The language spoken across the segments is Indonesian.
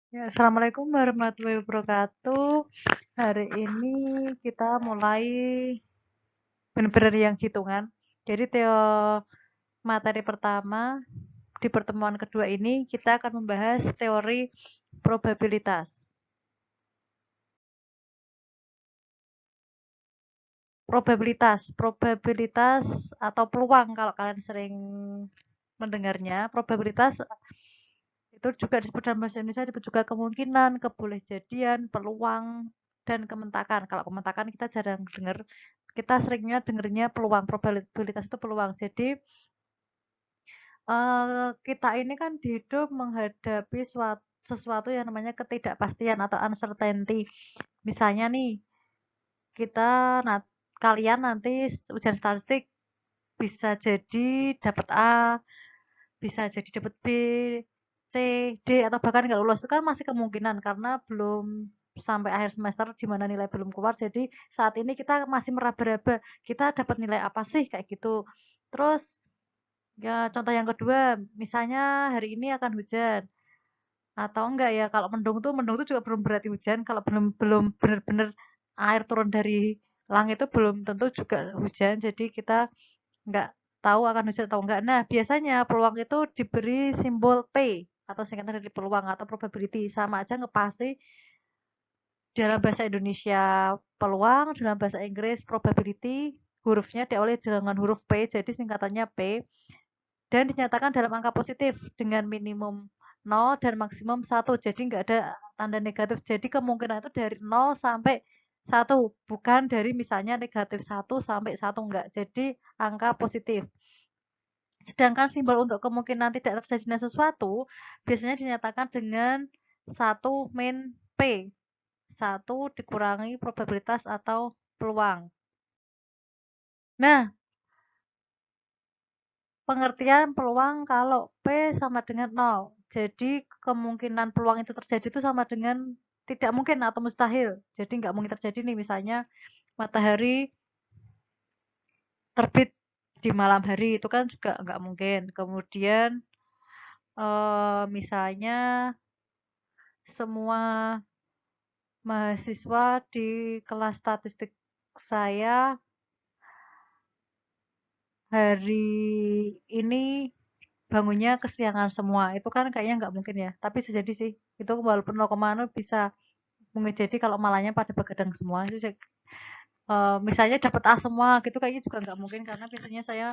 Ya, Assalamualaikum warahmatullahi wabarakatuh. Hari ini kita mulai benar-benar yang hitungan. Jadi materi pertama di pertemuan kedua ini kita akan membahas teori probabilitas. Probabilitas atau peluang kalau kalian sering mendengarnya. Probabilitas itu juga disebut dalam bahasa Indonesia disebut juga kemungkinan, kebolehjadian, peluang, dan kementakan. Kalau kementakan kita jarang dengar, kita seringnya dengarnya peluang, probabilitas itu peluang. Jadi kita ini kan hidup menghadapi sesuatu yang namanya ketidakpastian atau uncertainty. Misalnya nih, kita kalian nanti ujian statistik bisa jadi dapat A, bisa jadi dapat B, C, D, atau bahkan nggak lulus. Itu kan masih kemungkinan karena belum sampai akhir semester di mana nilai belum keluar. Jadi saat ini kita masih meraba-raba, kita dapat nilai apa sih kayak gitu. Terus ya contoh yang kedua, misalnya hari ini akan hujan atau enggak ya kalau mendung tuh juga belum berarti hujan kalau belum belum benar-benar air turun dari langit itu belum tentu juga hujan. Jadi kita nggak tahu akan hujan atau enggak. Nah, biasanya peluang itu diberi simbol P atau singkatan dari peluang atau probability. Sama aja ngepasi dalam bahasa Indonesia peluang, dalam bahasa Inggris probability, hurufnya diawali dengan huruf P, jadi singkatannya P, dan dinyatakan dalam angka positif dengan minimum 0 dan maksimum 1. Jadi nggak ada tanda negatif. Jadi kemungkinan itu dari 0 sampai 1, bukan dari misalnya negatif 1 sampai 1 enggak. Jadi angka positif. Sedangkan simbol untuk kemungkinan tidak terjadinya sesuatu biasanya dinyatakan dengan 1-P. 1 dikurangi probabilitas atau peluang. Nah, pengertian peluang kalau P sama dengan 0. Jadi kemungkinan peluang itu terjadi itu sama dengan tidak mungkin atau mustahil. Jadi nggak mungkin terjadi nih misalnya matahari terbit di malam hari itu kan juga nggak mungkin. Kemudian misalnya semua mahasiswa di kelas statistik saya hari ini bangunnya kesiangan semua. Itu kan kayaknya nggak mungkin ya. Tapi bisa jadi sih. Itu walaupun 0,0 bisa mungkin jadi kalau malahnya pada begadang semua. Itu misalnya dapat A semua gitu kayaknya juga nggak mungkin karena biasanya saya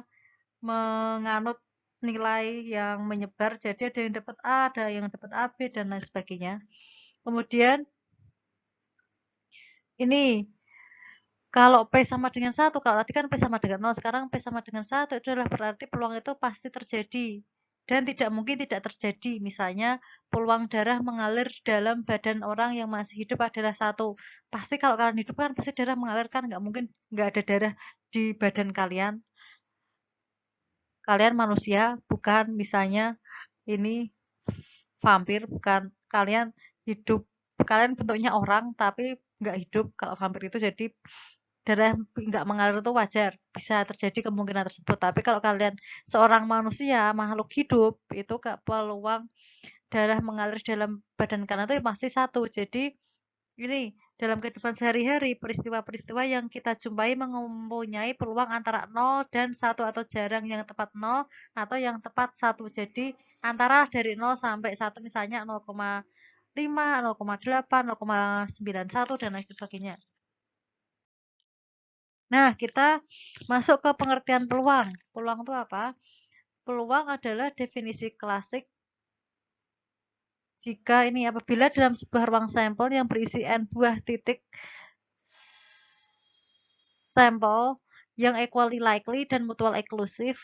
menganut nilai yang menyebar. Jadi ada yang dapat A, ada yang dapat AB dan lain sebagainya. Kemudian ini kalau P sama dengan 1, kalau tadi kan P sama dengan 0, sekarang P sama dengan 1, itu adalah berarti peluang itu pasti terjadi. Dan tidak mungkin tidak terjadi. Misalnya peluang darah mengalir dalam badan orang yang masih hidup adalah 1. Pasti kalau kalian hidup kan pasti darah mengalir kan, nggak mungkin nggak ada darah di badan kalian. Kalian manusia, bukan misalnya ini vampir, bukan kalian hidup. Kalian bentuknya orang tapi nggak hidup kalau vampir itu jadi darah nggak mengalir itu wajar, bisa terjadi kemungkinan tersebut. Tapi kalau kalian seorang manusia, makhluk hidup, itu peluang darah mengalir dalam badan kalian itu pasti 1. Jadi ini dalam kehidupan sehari-hari, peristiwa-peristiwa yang kita jumpai mempunyai peluang antara 0 dan 1 atau jarang yang tepat 0 atau yang tepat 1. Jadi antara dari 0 sampai 1 misalnya 0,5, 0,8, 0,91 dan lain sebagainya. Nah, kita masuk ke pengertian peluang. Peluang itu apa? Peluang adalah definisi klasik jika ini apabila dalam sebuah ruang sampel yang berisi n buah titik sampel yang equally likely dan mutual eksklusif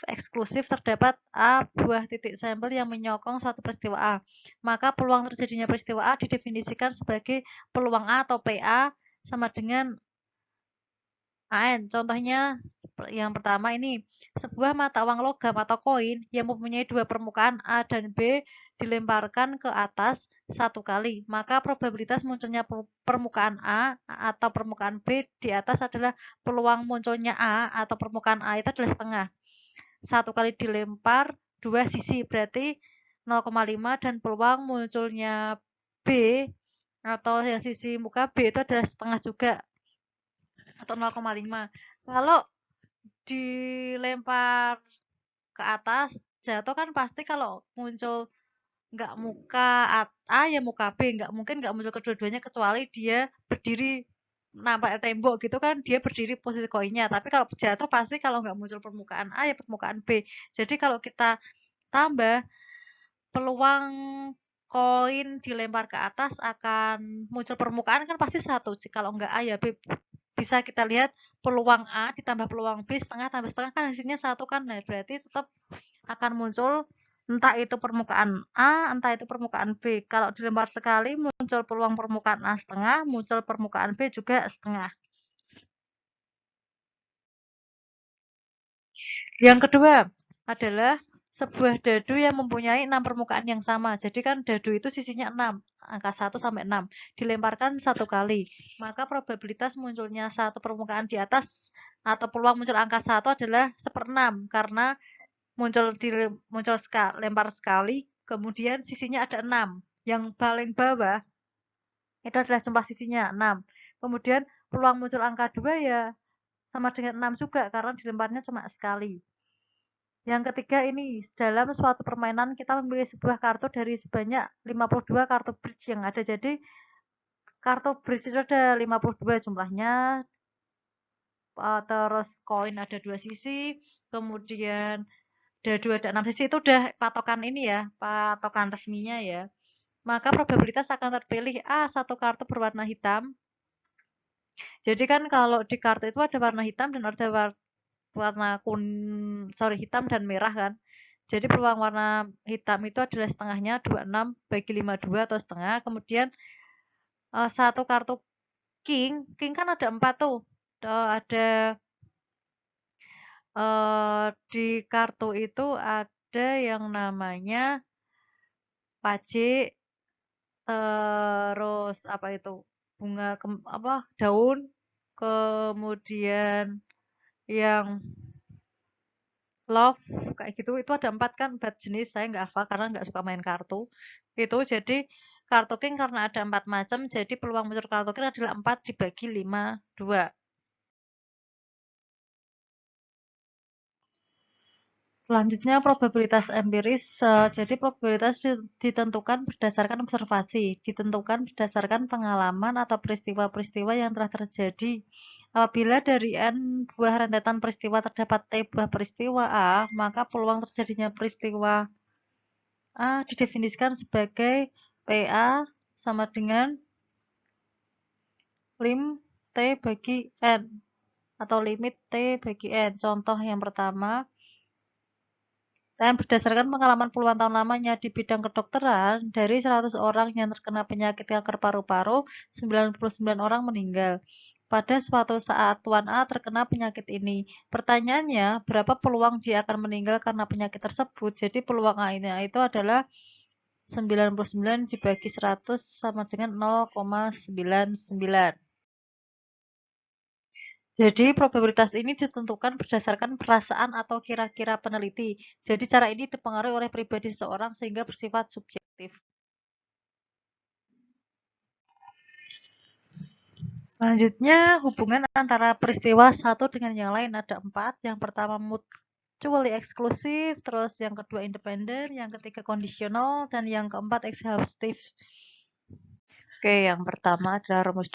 terdapat A buah titik sampel yang menyokong suatu peristiwa A. Maka peluang terjadinya peristiwa A didefinisikan sebagai peluang A atau PA sama dengan AN. Contohnya yang pertama ini, sebuah mata uang logam atau koin yang mempunyai dua permukaan A dan B dilemparkan ke atas satu kali, maka probabilitas munculnya permukaan A atau permukaan B di atas adalah peluang munculnya A atau permukaan A itu adalah setengah. Satu kali dilempar dua sisi berarti 0,5 dan peluang munculnya B atau yang sisi muka B itu adalah setengah juga atau 0,5. Kalau dilempar ke atas jatuh kan pasti kalau muncul nggak muka A ya muka B, nggak mungkin nggak muncul kedua-duanya kecuali dia berdiri nampak tembok gitu kan dia berdiri posisi koinnya. Tapi kalau jatuh pasti kalau nggak muncul permukaan A ya permukaan B. Jadi kalau kita tambah peluang koin dilempar ke atas akan muncul permukaan kan pasti satu. Kalau nggak A ya B. Bisa kita lihat peluang A ditambah peluang B setengah tambah setengah kan hasilnya satu kan. Nah, berarti tetap akan muncul entah itu permukaan A, entah itu permukaan B. Kalau dilempar sekali muncul peluang permukaan A setengah, muncul permukaan B juga setengah. Yang kedua adalah sebuah dadu yang mempunyai 6 permukaan yang sama. Jadi kan dadu itu sisinya 6, angka 1 sampai 6. Dilemparkan satu kali, maka probabilitas munculnya satu permukaan di atas atau peluang muncul angka 1 adalah 1/6 karena muncul lempar sekali, kemudian sisinya ada 6. Yang paling bawah itu adalah jumlah sisinya 6. Kemudian peluang muncul angka 2 ya sama dengan 6 juga karena dilemparnya cuma sekali. Yang ketiga ini, dalam suatu permainan kita memilih sebuah kartu dari sebanyak 52 kartu bridge yang ada. Jadi kartu bridge itu ada 52 jumlahnya, terus koin ada 2 sisi, kemudian dadu ada 6 sisi, itu udah patokan ini ya, patokan resminya ya. Maka probabilitas akan terpilih A, satu kartu berwarna hitam. Jadi kan kalau di kartu itu ada warna hitam dan ada warna hitam dan merah kan. Jadi peluang warna hitam itu adalah setengahnya 26 bagi 52 atau setengah. Kemudian satu kartu king, king kan ada 4 tuh. Ada di kartu itu ada yang namanya pajik, terus apa itu bunga apa daun, kemudian yang love kayak gitu itu ada 4 kan 4 jenis saya nggak hafal karena nggak suka main kartu itu jadi kartu king karena ada 4 macam jadi peluang muncul kartu king adalah 4 dibagi 5 2. Selanjutnya probabilitas empiris jadi probabilitas ditentukan berdasarkan observasi ditentukan berdasarkan pengalaman atau peristiwa-peristiwa yang telah terjadi. Apabila dari N buah rentetan peristiwa terdapat T buah peristiwa A, maka peluang terjadinya peristiwa A didefinisikan sebagai PA sama dengan lim T bagi N atau limit T bagi N. Contoh yang pertama, dan berdasarkan pengalaman puluhan tahun lamanya di bidang kedokteran, dari 100 orang yang terkena penyakit kanker paru-paru, 99 orang meninggal. Pada suatu saat Tuan A terkena penyakit ini. Pertanyaannya, berapa peluang dia akan meninggal karena penyakit tersebut? Jadi peluang A-nya itu adalah 99 dibagi 100 sama dengan 0,99. Jadi probabilitas ini ditentukan berdasarkan perasaan atau kira-kira peneliti. Jadi cara ini dipengaruhi oleh pribadi seseorang sehingga bersifat subjektif. Selanjutnya hubungan antara peristiwa satu dengan yang lain ada 4. Yang pertama mutually eksklusif, terus yang kedua independen, yang ketiga kondisional, dan yang keempat exhaustive. Oke, yang pertama adalah rumus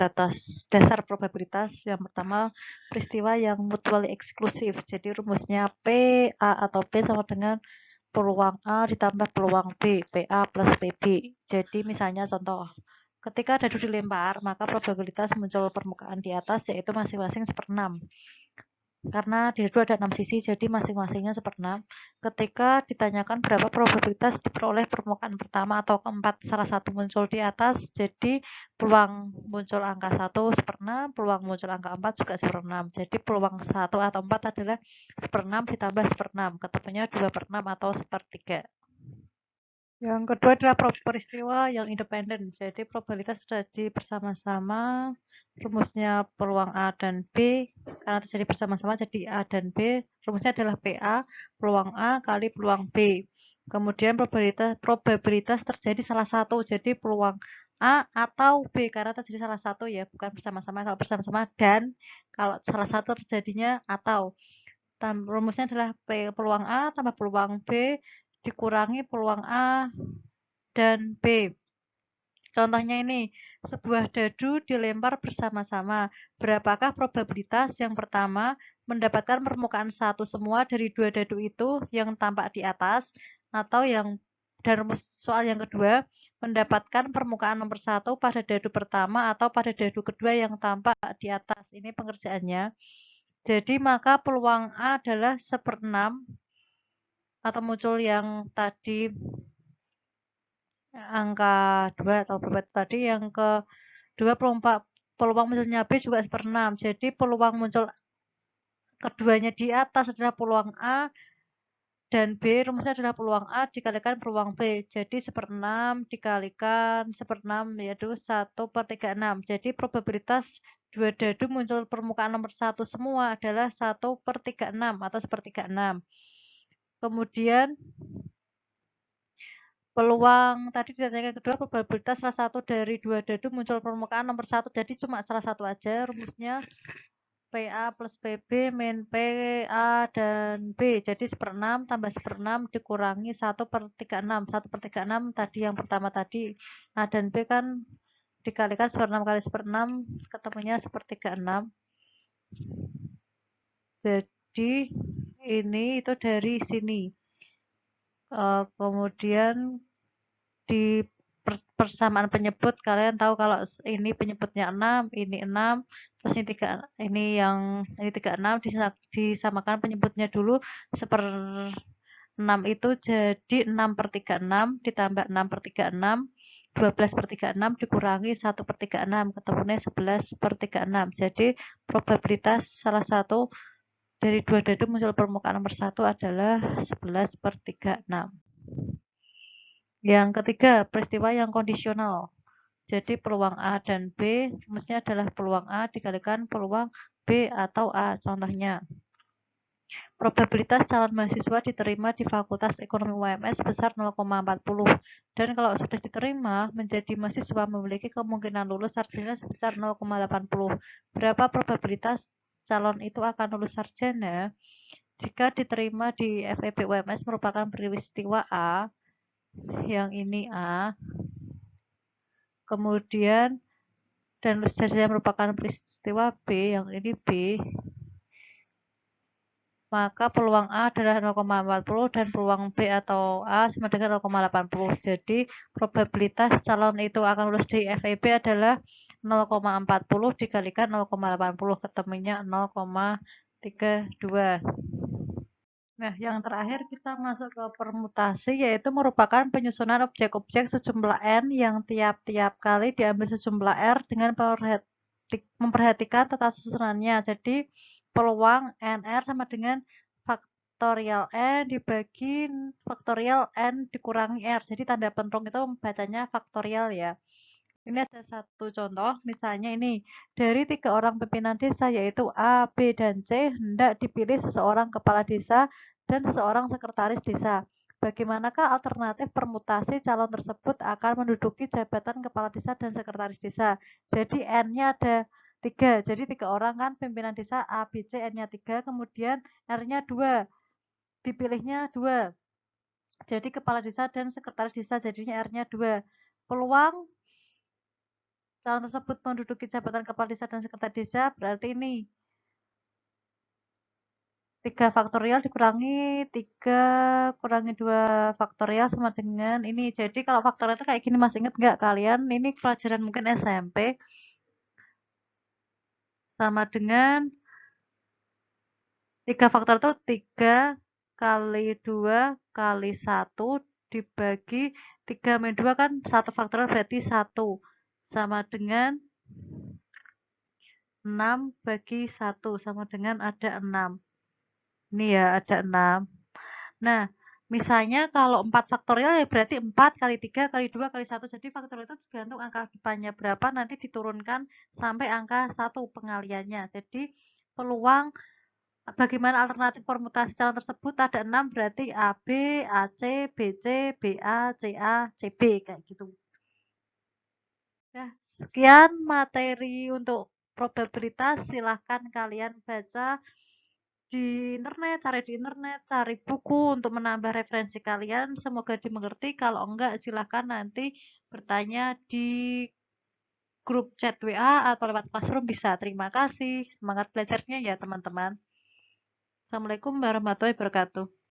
dasar probabilitas. Yang pertama, peristiwa yang mutually eksklusif. Jadi rumusnya P, A atau B sama dengan peluang A ditambah peluang B, PA plus PB. Jadi misalnya contoh, ketika dadu dilempar, maka probabilitas muncul permukaan di atas yaitu masing-masing 1/6. Karena di dadu ada 6 sisi, jadi masing-masingnya 1/6. Ketika ditanyakan berapa probabilitas diperoleh permukaan pertama atau keempat salah satu muncul di atas, jadi peluang muncul angka 1 1/6, peluang muncul angka 4 juga 1/6. Jadi peluang 1 atau 4 adalah 1/6 ditambah 1/6, ketemunya 2/6 atau 1/3. Yang kedua adalah peristiwa yang independen. Jadi probabilitas terjadi bersama-sama, rumusnya peluang A dan B, karena terjadi bersama-sama jadi A dan B, rumusnya adalah PA, peluang A kali peluang B. Kemudian probabilitas terjadi salah satu, jadi peluang A atau B karena terjadi salah satu ya, bukan bersama-sama. Kalau bersama-sama dan kalau salah satu terjadinya atau. Rumusnya adalah P peluang A tambah peluang B dikurangi peluang A dan B. Contohnya ini, sebuah dadu dilempar bersama-sama. Berapakah probabilitas yang pertama mendapatkan permukaan satu semua dari dua dadu itu yang tampak di atas, atau dan rumus soal yang kedua, mendapatkan permukaan nomor satu pada dadu pertama atau pada dadu kedua yang tampak di atas. Ini pengerjaannya. Jadi maka peluang A adalah 1/6 atau muncul yang tadi angka 2 atau berapa tadi yang kedua peluang munculnya B juga 1/6. Jadi peluang muncul keduanya di atas adalah peluang A dan B rumusnya adalah peluang A dikalikan peluang B. Jadi 1/6 dikalikan 1/6 yaitu 1/36. Jadi probabilitas dua dadu muncul permukaan nomor satu semua adalah 1/36 atau 1/36. Kemudian peluang tadi ditanyakan kedua probabilitas salah satu dari dua dadu muncul permukaan nomor satu, jadi cuma salah satu aja rumusnya PA plus PB min PA dan B, jadi 1/6 tambah 1/6 dikurangi 1/36. 1/36 tadi yang pertama tadi A dan B kan dikalikan 1/6 kali 1/6 ketemunya 1/36. Jadi ini itu dari sini. Kemudian di persamaan penyebut kalian tahu kalau ini penyebutnya 6, ini 6, terus ini 3, ini 36 disamakan penyebutnya dulu 1/6 itu jadi 6/36 ditambah 6/36 12/36 dikurangi 1/36 ketemunya 11/36. Jadi probabilitas salah satu dari dua dadu muncul permukaan nomor satu adalah 11/36. Yang ketiga, peristiwa yang kondisional. Jadi peluang A dan B, rumusnya adalah peluang A dikalikan peluang B atau A. Contohnya, probabilitas calon mahasiswa diterima di Fakultas Ekonomi UMS sebesar 0,40. Dan kalau sudah diterima, menjadi mahasiswa memiliki kemungkinan lulus sarjana sebesar 0,80. Berapa probabilitas calon itu akan lulus sarjana? Jika diterima di FEB UMS merupakan peristiwa A, yang ini A, kemudian dan lulus sarjana merupakan peristiwa B, yang ini B, maka peluang A adalah 0,40 dan peluang B atau A sama dengan 0,80. Jadi probabilitas calon itu akan lulus di FEB adalah 0,40 dikalikan 0,80 ketemunya 0,32. Nah, yang terakhir kita masuk ke permutasi, yaitu merupakan penyusunan objek-objek sejumlah N yang tiap-tiap kali diambil sejumlah R dengan memperhatikan tata susunannya. Jadi, peluang NR sama dengan faktorial N dibagi faktorial N dikurangi R. Jadi, tanda pentung itu membacanya faktorial ya. Ini ada satu contoh, misalnya ini, dari 3 orang pimpinan desa yaitu A, B, dan C, hendak dipilih seseorang kepala desa dan seseorang sekretaris desa. Bagaimanakah alternatif permutasi calon tersebut akan menduduki jabatan kepala desa dan sekretaris desa? Jadi N-nya ada 3, jadi 3 orang kan pimpinan desa A, B, C, N-nya 3, kemudian R-nya 2, dipilihnya 2. Jadi kepala desa dan sekretaris desa jadinya R-nya 2. Peluang calon tersebut menduduki jabatan kepala desa dan sekretaris desa berarti ini 3 faktorial dikurangi 3 kurangi 2 faktorial sama dengan ini. Jadi kalau faktorial itu kayak gini, masih ingat nggak kalian? Ini pelajaran mungkin SMP. Sama dengan 3 faktorial itu 3 kali 2 kali 1 dibagi 3 min 2 kan 1 faktorial berarti 1. Sama dengan 6 bagi 1 sama dengan ada 6. Ini ya ada 6. Nah, misalnya kalau 4 faktorial ya berarti 4 kali 3 kali 2 kali 1. Jadi faktorial itu tergantung angka depannya berapa, nanti diturunkan sampai angka 1 pengaliannya. Jadi peluang bagaimana alternatif permutasi calon tersebut ada 6 berarti AB, AC, BC, BA, CA, CB kayak gitu. sekian materi untuk probabilitas. Silahkan kalian baca di internet, cari buku untuk menambah referensi kalian. Semoga dimengerti. Kalau enggak, silahkan nanti bertanya di grup chat WA atau lewat Classroom bisa. Terima kasih. Semangat belajarnya ya, teman-teman. Assalamualaikum warahmatullahi wabarakatuh.